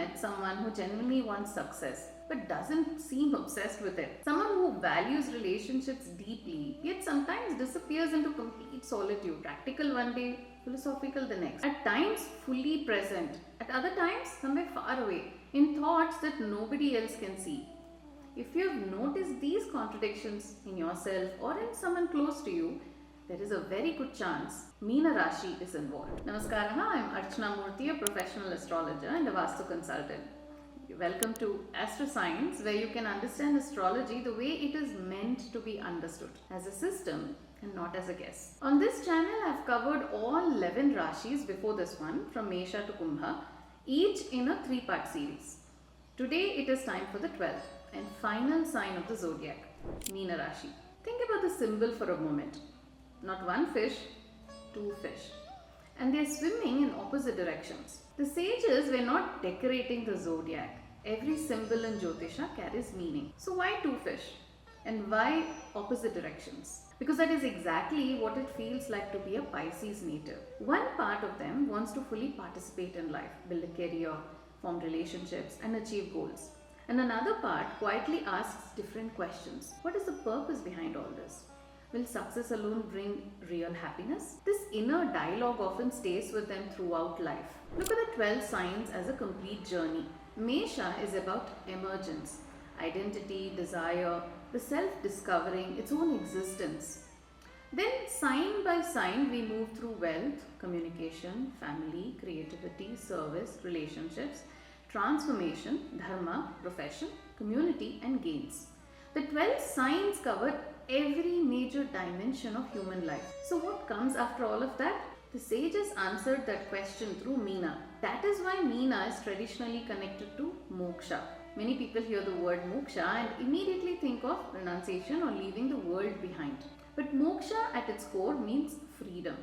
met someone who genuinely wants success but doesn't seem obsessed with it? Someone who values relationships deeply yet sometimes disappears into complete solitude. Practical one day, philosophical the next. At times fully present, at other times somewhere far away, in thoughts that nobody else can see. If you have noticed these contradictions in yourself or in someone close to you, there is a very good chance Meena Rashi is involved. Namaskar, I am Archna Murthy, a professional astrologer and a Vastu consultant. Welcome to Astro Science, where you can understand astrology the way it is meant to be understood, as a system and not as a guess. On this channel, I have covered all 11 Rashis before this one, from Mesha to Kumbha, each in a 3-part series. Today it is time for the 12th and final sign of the Zodiac, Meena Rashi. Think about the symbol for a moment. Not one fish, 2 fish. And they are swimming in opposite directions. The sages were not decorating the zodiac. Every symbol in Jyotisha carries meaning. So why 2 fish? And why opposite directions? Because that is exactly what it feels like to be a Pisces native. One part of them wants to fully participate in life, build a career, form relationships, and achieve goals. And another part quietly asks different questions. What is the purpose behind all this? Will success alone bring real happiness? This inner dialogue often stays with them throughout life. Look at the 12 signs as a complete journey. Mesha is about emergence, identity, desire, the self-discovering its own existence. Then sign by sign we move through wealth, communication, family, creativity, service, relationships, transformation, dharma, profession, community and gains. The 12 signs cover every major dimension of human life. So what comes after all of that? The sages answered that question through Meena. That is why Meena is traditionally connected to moksha. Many people hear the word moksha and immediately think of renunciation or leaving the world behind. But moksha at its core means freedom.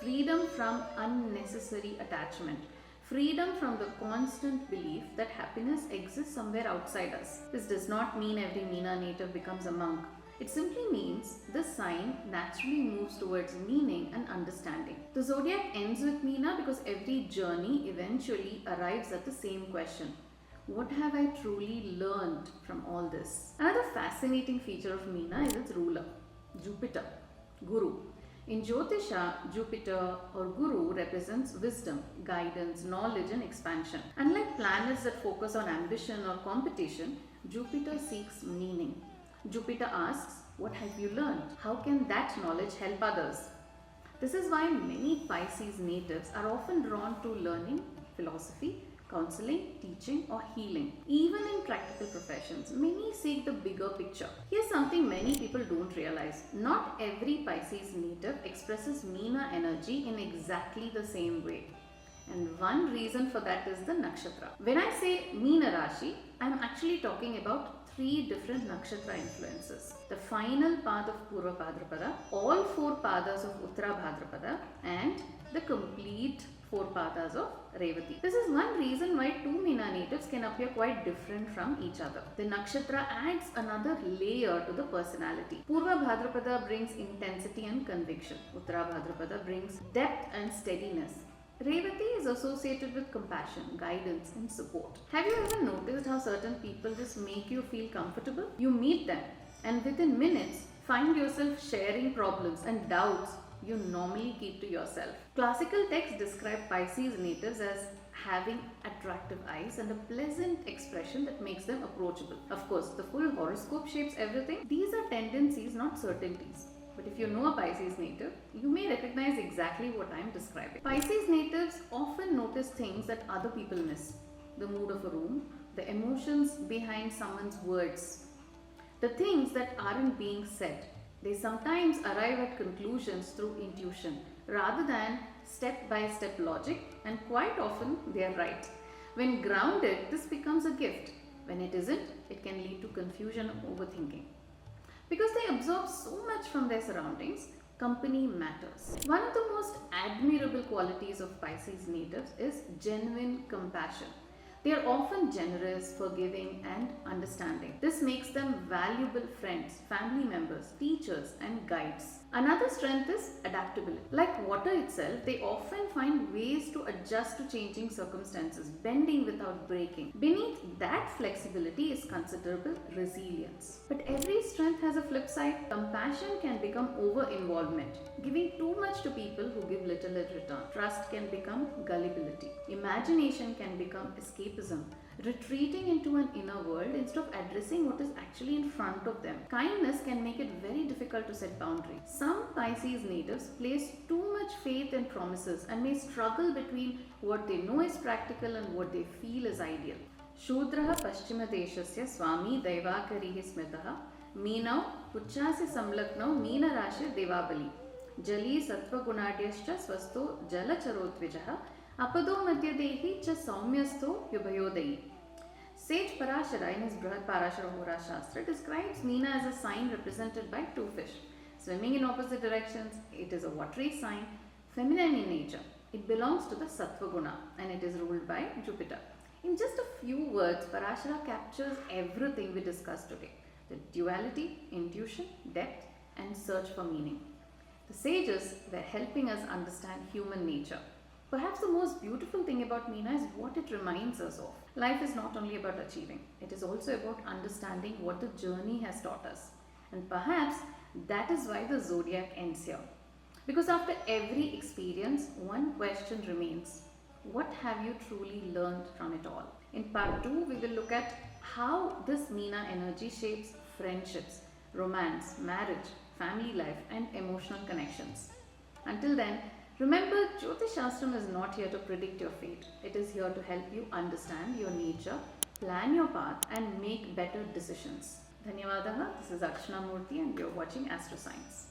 Freedom from unnecessary attachment. Freedom from the constant belief that happiness exists somewhere outside us. This does not mean every Meena native becomes a monk. It simply means this sign naturally moves towards meaning and understanding. The zodiac ends with Meena because every journey eventually arrives at the same question. What have I truly learned from all this? Another fascinating feature of Meena is its ruler, Jupiter, Guru. In Jyotisha, Jupiter or Guru represents wisdom, guidance, knowledge and expansion. Unlike planets that focus on ambition or competition, Jupiter seeks meaning. Jupiter asks, what have you learned? How can that knowledge help others? This is why many Pisces natives are often drawn to learning, philosophy, counseling, teaching or healing. Even in practical professions, many seek the bigger picture. Here's something many people don't realize. Not every Pisces native expresses Meena energy in exactly the same way. And one reason for that is the nakshatra. When I say Meena Rashi, I'm actually talking about 3 different nakshatra influences. The final path of Purva Bhadrapada, all 4 padas of Uttara Bhadrapada and the complete 4 padas of Revati. This is one reason why 2 Meena natives can appear quite different from each other. The nakshatra adds another layer to the personality. Purva Bhadrapada brings intensity and conviction. Uttara Bhadrapada brings depth and steadiness. Revati is associated with compassion, guidance and support. Have you ever noticed how certain people just make you feel comfortable? You meet them and within minutes find yourself sharing problems and doubts you normally keep to yourself. Classical texts describe Pisces natives as having attractive eyes and a pleasant expression that makes them approachable. Of course, the full horoscope shapes everything. These are tendencies, not certainties. But if you know a Pisces native, you may recognize exactly what I am describing. Pisces natives often notice things that other people miss. The mood of a room, the emotions behind someone's words, the things that aren't being said. They sometimes arrive at conclusions through intuition rather than step-by-step logic, and quite often they are right. When grounded, this becomes a gift. When it isn't, it can lead to confusion and overthinking. Because they absorb so much from their surroundings, company matters. One of the most admirable qualities of Pisces natives is genuine compassion. They are often generous, forgiving and understanding. This makes them valuable friends, family members, teachers and guides. Another strength is adaptability. Like water itself, they often find ways to adjust to changing circumstances, bending without breaking. Beneath that flexibility is considerable resilience. But every strength has a flip side. Compassion can become over-involvement, giving too much to people who give little in return. Trust can become gullibility. Imagination can become escapism, retreating into an inner world instead of addressing what is actually in front of them. Kindness can make it very difficult to set boundaries. Some Pisces natives place too much faith in promises and may struggle between what they know is practical and what they feel is ideal. Shudraha Paschima-deshasya Swami Daivakarihi Smitaha Meenau Puchasi Samlaknau Meena Rashi Devabali Jali Sattva Gunadyascha Swasto Jalacharodvijaha Apado Madhyadehi Cha Saumyasto Yubhayodayi. Sage Parashara in his Parashara Shastra describes Meena as a sign represented by two fish. Swimming in opposite directions, it is a watery sign, feminine in nature. It belongs to the Sattva Guna and it is ruled by Jupiter. In just a few words, Parashara captures everything we discussed today. The duality, intuition, depth and search for meaning. The sages were helping us understand human nature. Perhaps the most beautiful thing about Meena is what it reminds us of. Life is not only about achieving, it is also about understanding what the journey has taught us. And perhaps that is why the Zodiac ends here. Because after every experience, one question remains. What have you truly learned from it all? In part 2, we will look at how this Meena energy shapes friendships, romance, marriage, family life and emotional connections. Until then, remember, Jyotish Shastram is not here to predict your fate. It is here to help you understand your nature, plan your path and make better decisions. Dhanyavadaha. This is Archna Murthy and you are watching Astro Science.